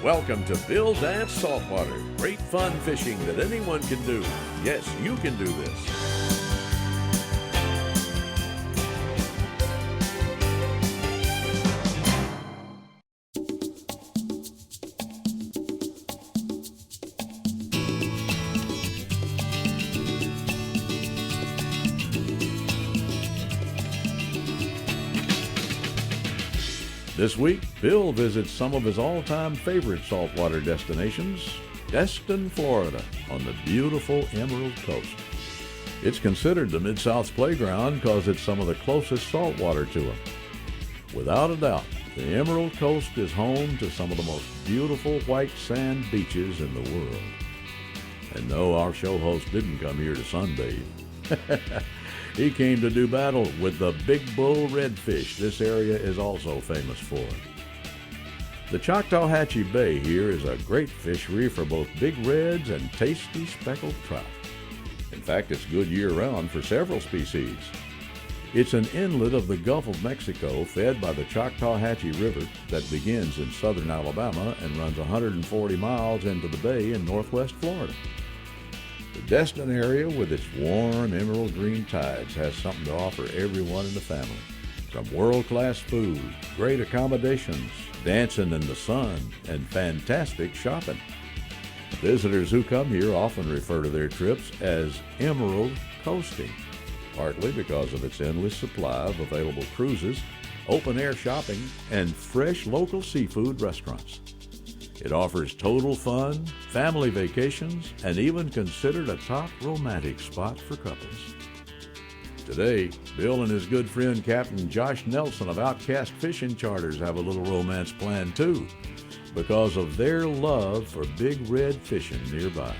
Welcome to Bill's Aunt Saltwater. Great fun fishing that anyone can do. Yes, you can do this. This week, Bill visits some of his all-time favorite saltwater destinations, Destin, Florida, on the beautiful Emerald Coast. It's considered the Mid-South's playground because it's some of the closest saltwater to him. Without a doubt, the Emerald Coast is home to some of the most beautiful white sand beaches in the world. And no, our show host didn't come here to sunbathe. He came to do battle with the big bull redfish this area is also famous for. The Choctawhatchee Bay here is a great fishery for both big reds and tasty speckled trout. In fact, it's good year-round for several species. It's an inlet of the Gulf of Mexico fed by the Choctawhatchee River that begins in southern Alabama and runs 140 miles into the bay in northwest Florida. The Destin area, with its warm emerald green tides, has something to offer everyone in the family. From world-class food, great accommodations, dancing in the sun, and fantastic shopping. Visitors who come here often refer to their trips as Emerald Coasting, partly because of its endless supply of available cruises, open-air shopping, and fresh local seafood restaurants. It offers total fun, family vacations, and even considered a top romantic spot for couples. Today, Bill and his good friend Captain Josh Nelson of Outcast Fishing Charters have a little romance planned too, because of their love for big red fishing nearby.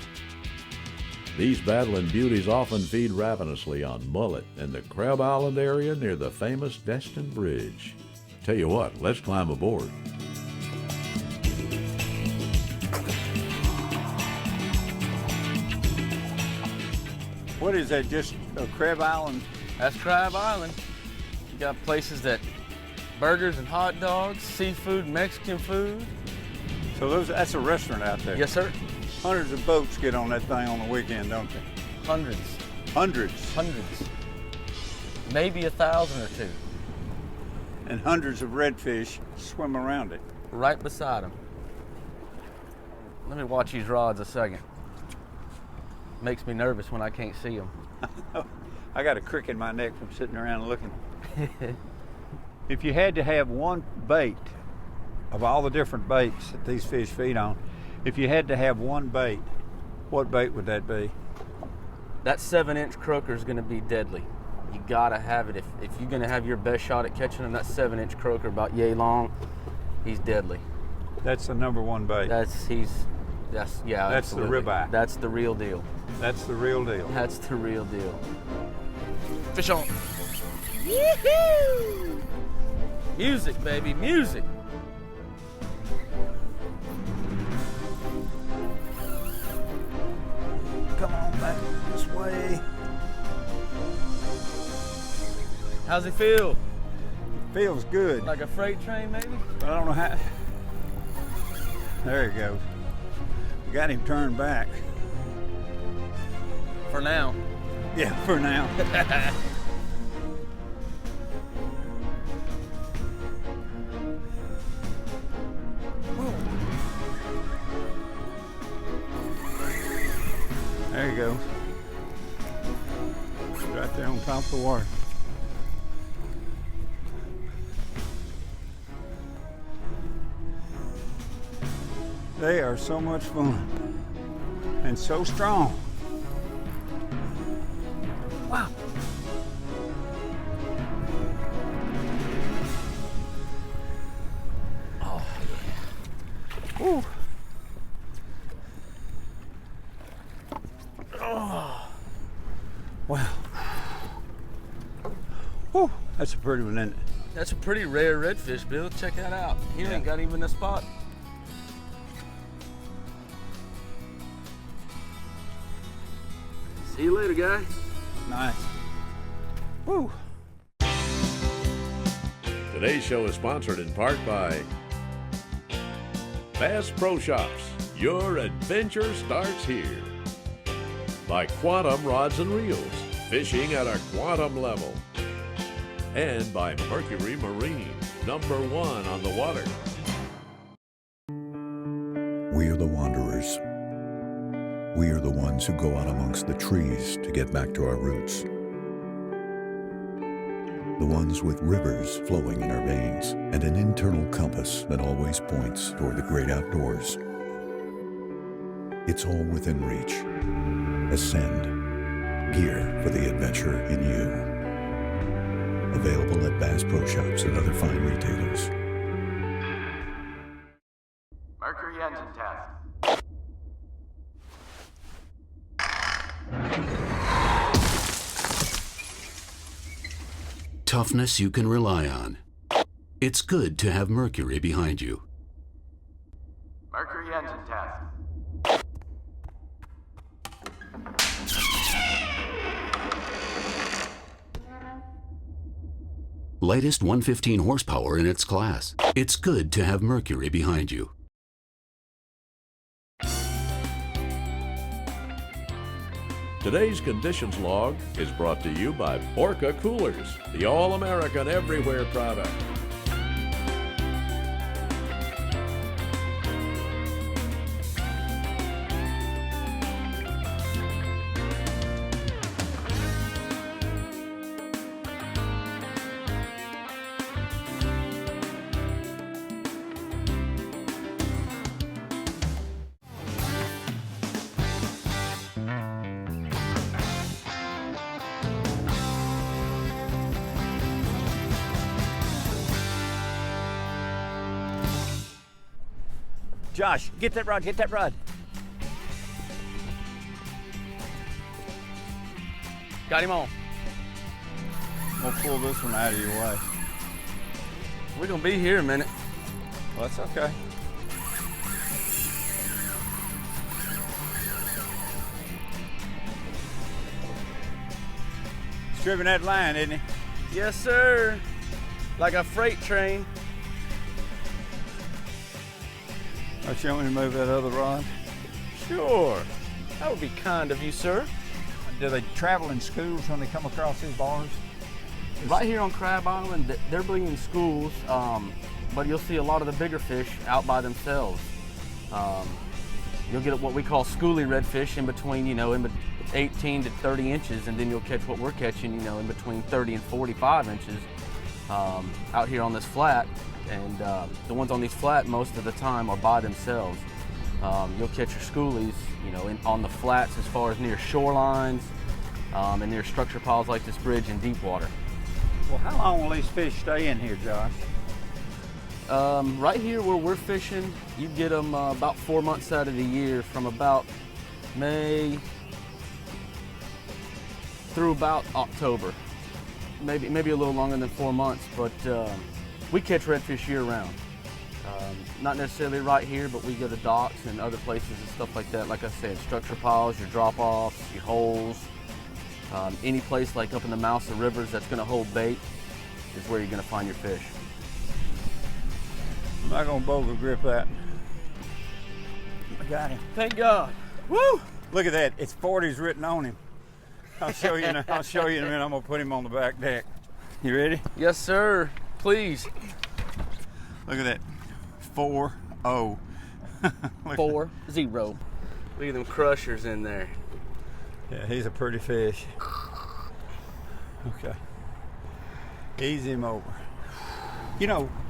These battling beauties often feed ravenously on mullet in the Crab Island area near the famous Destin Bridge. Tell you what, let's climb aboard. What is that, just a Crab Island? That's Crab Island. You got places that burgers and hot dogs, seafood, Mexican food. So that's a restaurant out there? Yes, sir. Hundreds of boats get on that thing on the weekend, don't they? Hundreds. Hundreds? Hundreds. Maybe 1,000 or two. And hundreds of redfish swim around it. Right beside them. Let me watch these rods a second. Makes me nervous when I can't see them. I got a crick in my neck from sitting around looking. If you had to have one bait, of all the different baits that these fish feed on, if you had to have one bait, what bait would that be? That 7-inch croaker is going to be deadly. You got to have it. If you're going to have your best shot at catching him, that 7-inch croaker about yay long, he's deadly. That's the number one bait. That's the absolutely. Ribeye. That's the real deal. That's the real deal. That's the real deal. Fish on. Woohoo! Music, baby, music. Come on back this way. How's it feel? Feels good. Like a freight train, maybe? But I don't know how. There he goes. Got him turned back. For now. Yeah, for now. There you go. Right there on top of the water. They are so much fun and so strong. Wow. Oh, Woo. oh. Wow. Woo. That's a pretty one, isn't it? That's a pretty rare redfish, Bill. Check that out. He ain't got even a spot. See you later, guy. Nice. Woo. Today's show is sponsored in part by Bass Pro Shops. Your adventure starts here. By Quantum Rods and Reels, fishing at a quantum level. And by Mercury Marine, #1 on the water. We are the wanderers. We are the ones who go out amongst the trees to get back to our roots. The ones with rivers flowing in our veins and an internal compass that always points toward the great outdoors. It's all within reach. Ascend. Gear for the adventure in you. Available at Bass Pro Shops and other fine retailers. Mercury engine test. Toughness you can rely on. It's good to have Mercury behind you. Mercury engine test. Latest 115 horsepower in its class. It's good to have Mercury behind you. Today's conditions log is brought to you by Orca Coolers, the all-American everywhere product. Josh, get that rod, get that rod. Got him on. I'm gonna pull this one out of your way. We're gonna be here a minute. Well, that's okay. Stripping that line, isn't he? Yes, sir. Like a freight train. Oh, you want me to move that other rod? Sure. That would be kind of you, sir. Do they travel in schools when they come across these bars? Right here on Crab Island, they're bringing schools, but you'll see a lot of the bigger fish out by themselves. You'll get what we call schoolie redfish in between, in 18 to 30 inches, and then you'll catch what we're catching, in between 30 and 45 inches out here on this flat. And the ones on these flat most of the time are by themselves. You'll catch your schoolies, on the flats as far as near shorelines and near structure piles like this bridge in deep water. Well, how long will these fish stay in here, Josh? Right here where we're fishing, you get them about 4 months out of the year, from about May through about October. Maybe a little longer than 4 months, but we catch redfish year round. Not necessarily right here, but we go to docks and other places and stuff like that. Like I said, structure piles, your drop-offs, your holes, any place like up in the mouths of rivers that's gonna hold bait is where you're gonna find your fish. I'm not gonna bogle grip that. I got him. Thank God. Woo! Look at that, it's 40s written on him. I'll show you in a minute. I'm gonna put him on the back deck. You ready? Yes, sir. Please. Look at that, 4-0. 4-0. Look at them crushers in there. Yeah, he's a pretty fish. Okay. Ease him over.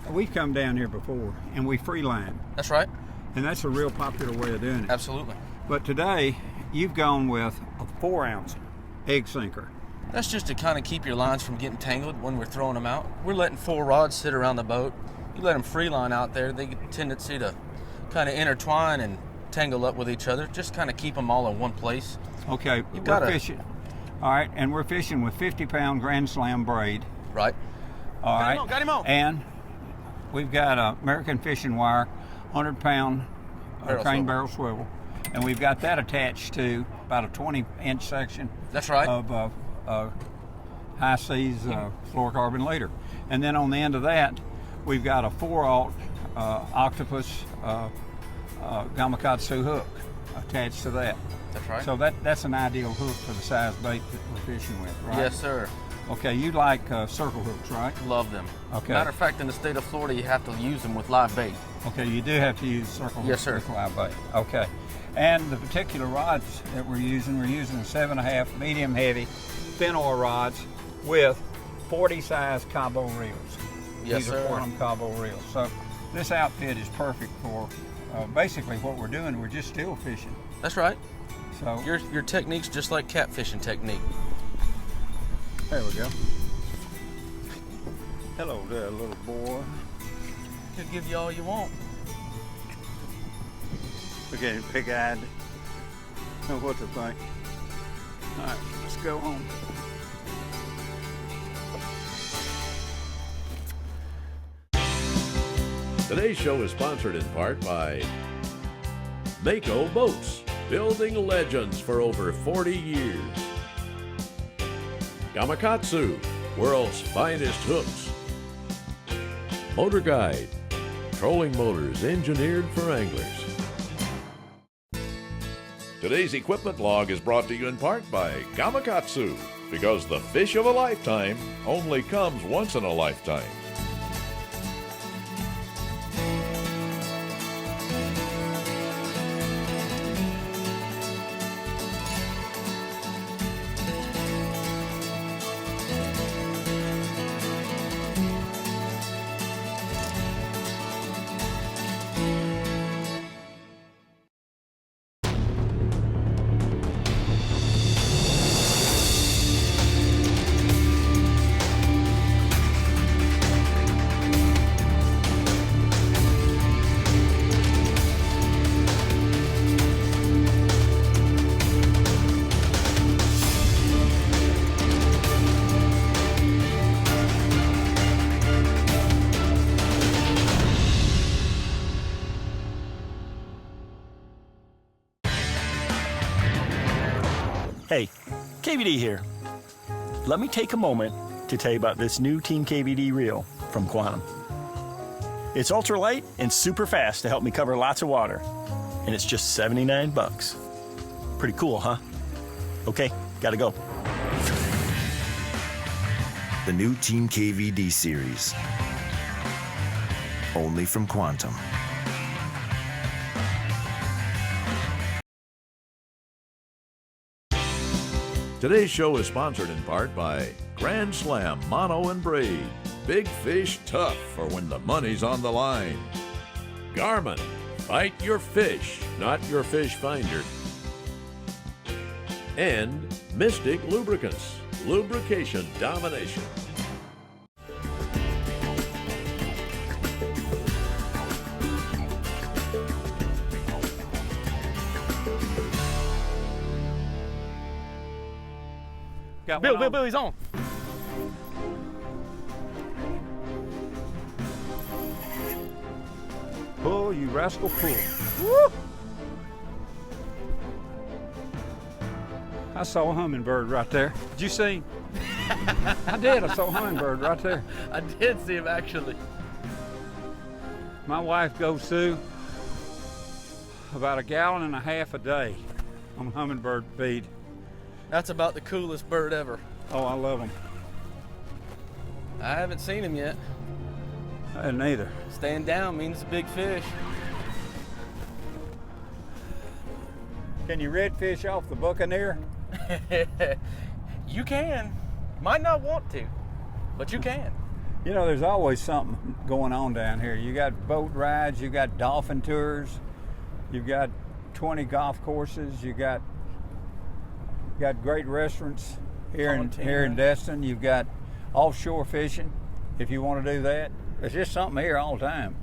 We've come down here before and we free line. That's right. And that's a real popular way of doing it. Absolutely. But today, you've gone with a 4-ounce egg sinker. That's just to kind of keep your lines from getting tangled when we're throwing them out. We're letting 4 rods sit around the boat. You let them free line out there, they get a tendency to kind of intertwine and tangle up with each other. Just kind of keep them all in one place. Okay, we're fishing. All right, and we're fishing with 50-pound Grand Slam braid. Right. All right. Got him on. And we've got American fishing wire, 100-pound crane barrel swivel. And we've got that attached to about a 20-inch section. That's right. Of high seas fluorocarbon leader. And then on the end of that, we've got a 4-aught octopus Gamakatsu hook attached to that. That's right. So that's an ideal hook for the size bait that we're fishing with, right? Yes, sir. Okay, you like circle hooks, right? Love them. Okay. Matter of fact, in the state of Florida, you have to use them with live bait. Okay, you do have to use circle hooks Yes, sir. with live bait. Okay. And the particular rods that we're using a 7.5 medium heavy thin oil rods with 40 size Cabo reels. Yes, These sir. are Quantum Cabo reels. So this outfit is perfect for basically what we're doing. We're just still fishing. That's right. So Your technique's just like catfishing technique. there we go. Hello there, little boy. He'll give you all you want. Look at him, pig-eyed. Know what to think. All right, let's go on. Today's show is sponsored in part by Mako Boats, building legends for over 40 years. Gamakatsu, world's finest hooks. Motor Guide, trolling motors engineered for anglers. Today's equipment log is brought to you in part by Gamakatsu, because the fish of a lifetime only comes once in a lifetime. Hey, KVD here. Let me take a moment to tell you about this new Team KVD reel from Quantum. It's ultralight and super fast to help me cover lots of water, and it's just 79 bucks. Pretty cool, huh? Okay, gotta go. The new Team KVD series. Only from Quantum. Today's show is sponsored in part by Grand Slam Mono and Braid. Big fish tough for when the money's on the line. Garmin, fight your fish, not your fish finder. And Mystic Lubricants, lubrication domination. Got Bill, one Bill, on. Bill, he's on. Pull, you rascal, pull. Woo! I saw a hummingbird right there. Did you see him? I did. I saw a hummingbird right there. I did see him actually. My wife goes through about 1.5 gallons a day on hummingbird feed. That's about the coolest bird ever. Oh, I love them. I haven't seen him yet. I didn't either. Staying down means a big fish. Can you redfish off the Buccaneer? You can. Might not want to, but you can. You know, there's always something going on down here. You got boat rides, you got dolphin tours, you've got 20 golf courses, you got great restaurants here in Destin. You've got offshore fishing if you want to do that. There's just something here all the time.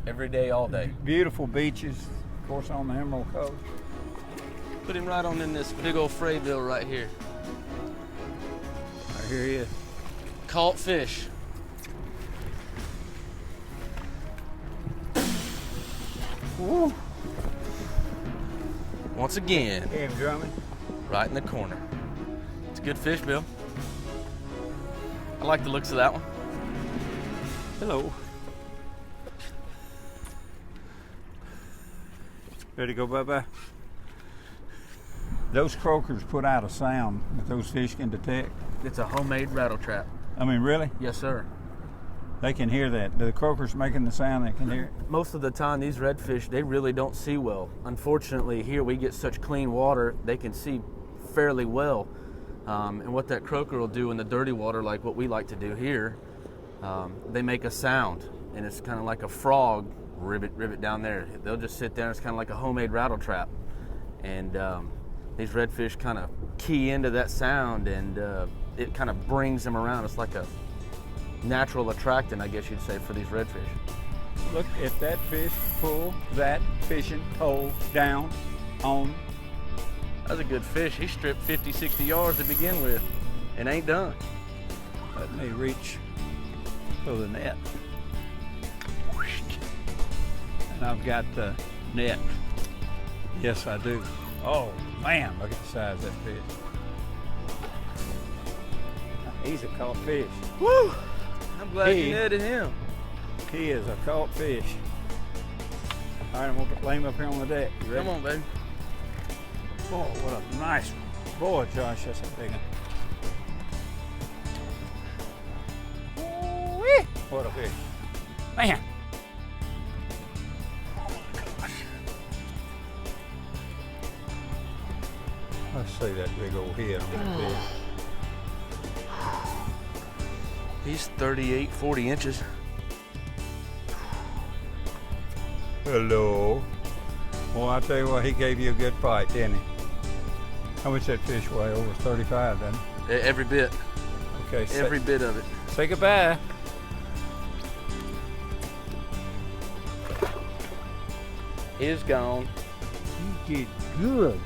Every day, all day. Beautiful beaches, of course, on the Emerald Coast. Put him right on in this big old Frayville right here. Right here he is. Caught fish. Woo. Once again, Hey, Drummond. right in the corner. It's a good fish, Bill. I like the looks of that one. Hello. Ready to go, Bubba? Those croakers put out a sound that those fish can detect. It's a homemade rattle trap. I mean, really? Yes, sir. They can hear that. The croakers making the sound, they can hear it. Most of the time, these redfish, they really don't see well. Unfortunately, here we get such clean water, they can see fairly well. And what that croaker will do in the dirty water, like what we like to do here, they make a sound, and it's kind of like a frog rivet down there. They'll just sit there. It's kind of like a homemade rattle trap, and these redfish kind of key into that sound, and it kind of brings them around. It's like a natural attractant, I guess you'd say, for these redfish. Look at that fish pull that fishing pole down on. That's a good fish. He stripped 50, 60 yards to begin with and ain't done. Let me reach for the net. And I've got the net. Yes, I do. Oh, man, look at the size of that fish. He's a caught fish. Woo! I'm glad you netted him. He is a caught fish. All right, I'm going to lay him up here on the deck. You ready? Come on, baby. Boy, what a nice one. Boy, Josh, that's a big one. Woo-wee. What a fish. Man. Oh my gosh. Let's see that big old head on that fish. He's 38, 40 inches. Hello. Well, I tell you what, he gave you a good fight, didn't he? How much that fish weigh? Over 35, doesn't it? Every bit. Okay. Every bit of it. Say goodbye. He's gone. You did good.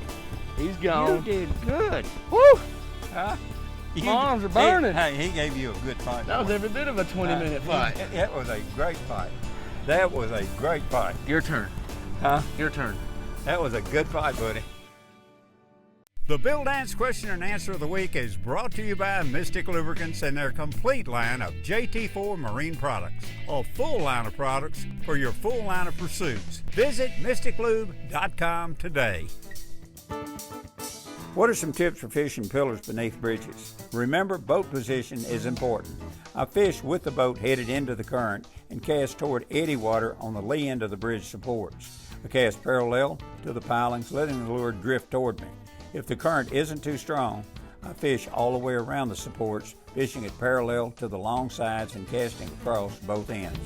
He's gone. You did good. Woo! Huh? My arms are burning. Hey, he gave you a good fight. That was every bit of a 20-minute fight. That was a great fight. That was a great fight. Your turn. Huh? Your turn. That was a good fight, buddy. The Bill Dance Question and Answer of the Week is brought to you by Mystic Lubricants and their complete line of JT4 marine products. A full line of products for your full line of pursuits. Visit mysticlube.com today. What are some tips for fishing pillars beneath bridges? Remember, boat position is important. I fish with the boat headed into the current and cast toward eddy water on the lee end of the bridge supports. I cast parallel to the pilings, letting the lure drift toward me. If the current isn't too strong, I fish all the way around the supports, fishing it parallel to the long sides and casting across both ends.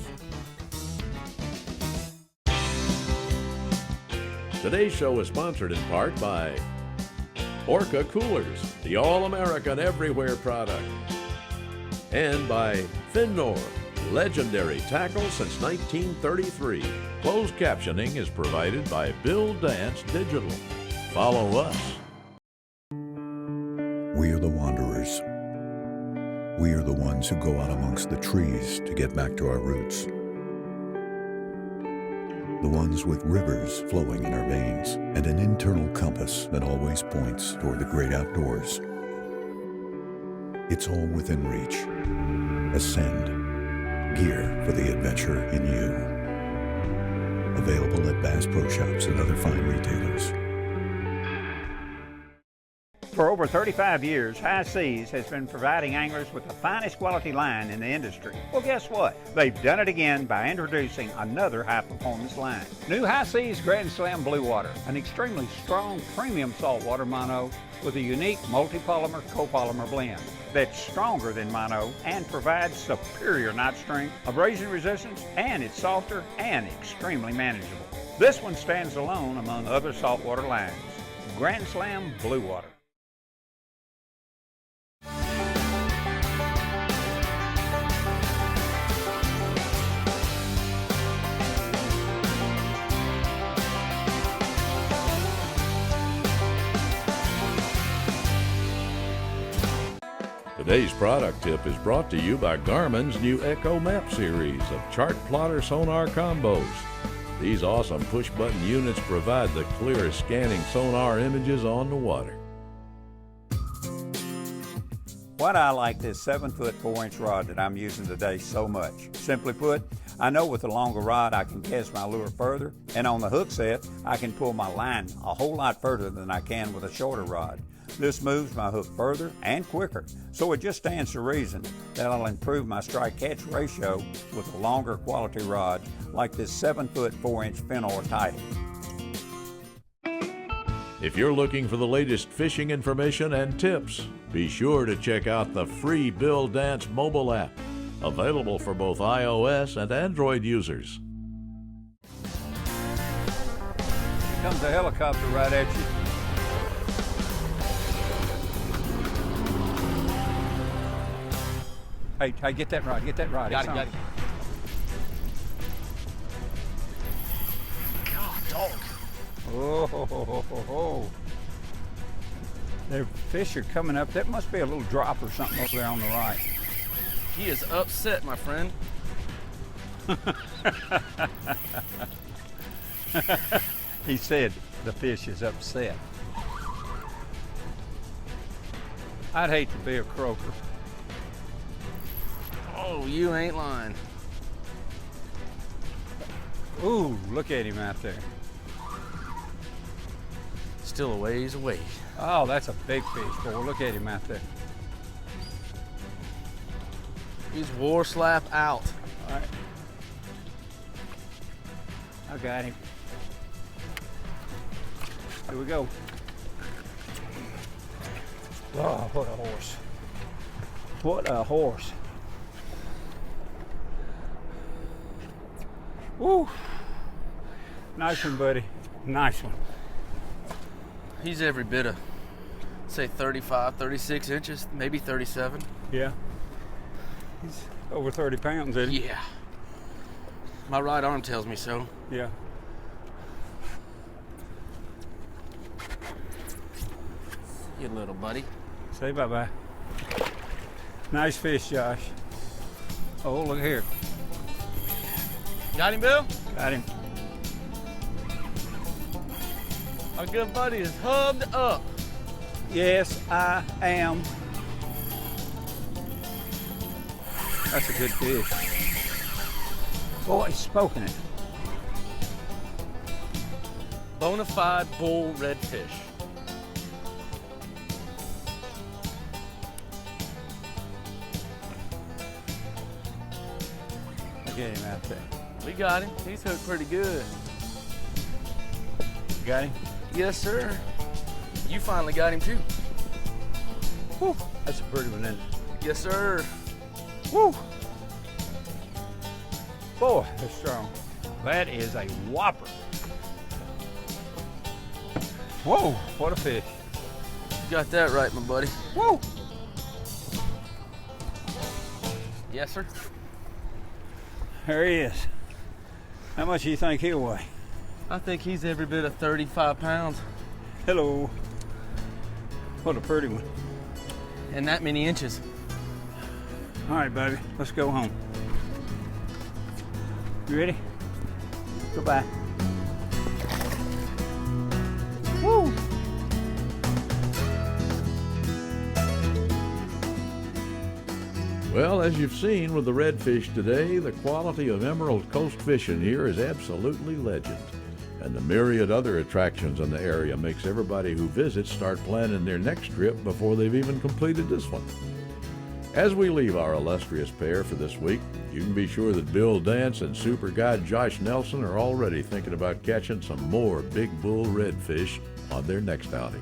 Today's show is sponsored in part by Orca Coolers, the all-American everywhere product, and by Finnor, legendary tackle since 1933. Closed captioning is provided by Bill Dance Digital. Follow us. We are the wanderers. We are the ones who go out amongst the trees to get back to our roots. The ones with rivers flowing in our veins and an internal compass that always points toward the great outdoors. It's all within reach. Ascend. Gear for the adventure in you. Available at Bass Pro Shops and other fine retailers. For over 35 years, High Seas has been providing anglers with the finest quality line in the industry. Well, guess what? They've done it again by introducing another high-performance line. New High Seas Grand Slam Blue Water, an extremely strong premium saltwater mono with a unique multi-polymer copolymer blend that's stronger than mono and provides superior knot strength, abrasion resistance, and it's softer and extremely manageable. This one stands alone among other saltwater lines. Grand Slam Blue Water. Today's product tip is brought to you by Garmin's new Echo Map series of chart plotter sonar combos. These awesome push-button units provide the clearest scanning sonar images on the water. Why do I like this 7-foot 4-inch rod that I'm using today so much? Simply put, I know with a longer rod I can cast my lure further, and on the hook set I can pull my line a whole lot further than I can with a shorter rod. This moves my hook further and quicker, so it just stands to reason that I'll improve my strike-catch ratio with a longer quality rod like this 7-foot 4-inch Finor Titan. If you're looking for the latest fishing information and tips, be sure to check out the free Bill Dance mobile app, available for both iOS and Android users. Here comes a helicopter right at you. Hey, get that rod, get that rod. Got it. God, dog. Oh. Their fish are coming up. That must be a little drop or something over there on the right. He is upset, my friend. He said the fish is upset. I'd hate to be a croaker. Oh, you ain't lying. Ooh, look at him out there. Still a ways away. Oh, that's a big fish, boy. Look at him out there. He's war slap out. All right. I got him. Here we go. Oh, what a horse. What a horse. Woo. Nice one, buddy. Nice one. He's every bit of, say, 35, 36 inches, maybe 37. Yeah. He's over 30 pounds, isn't he? Yeah. My right arm tells me so. Yeah. You little buddy. Say bye-bye. Nice fish, Josh. Oh, look here. Got him, Bill? Got him. Our good buddy is hubbed up. Yes, I am. That's a good fish. Boy, he's smoking it. Bonafide bull redfish. Look at him out there. We got him. He's hooked pretty good. Got him? Yes, sir. You finally got him too. Whew, that's a pretty one, isn't it? Yes, sir. Woo! Boy, they're strong. That is a whopper. Whoa, what a fish. You got that right, my buddy. Woo! Yes, sir. There he is. How much do you think he'll weigh? I think he's every bit of 35 pounds. Hello. What a pretty one. And that many inches. All right, baby, let's go home. You ready? Goodbye. Woo! Well, as you've seen with the redfish today, the quality of Emerald Coast fishing here is absolutely legend. And the myriad other attractions in the area makes everybody who visits start planning their next trip before they've even completed this one. As we leave our illustrious pair for this week, you can be sure that Bill Dance and super guide Josh Nelson are already thinking about catching some more big bull redfish on their next outing,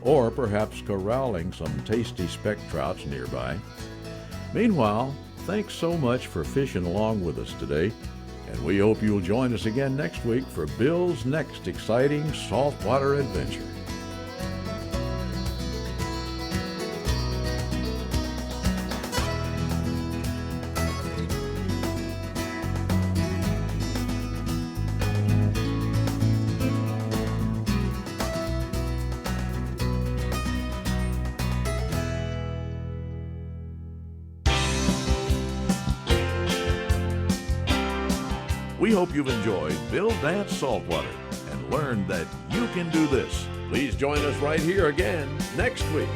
or perhaps corralling some tasty speck trouts nearby. Meanwhile, thanks so much for fishing along with us today, and we hope you'll join us again next week for Bill's next exciting saltwater adventure. We hope you've enjoyed Bill Dance Saltwater and learned that you can do this. Please join us right here again next week.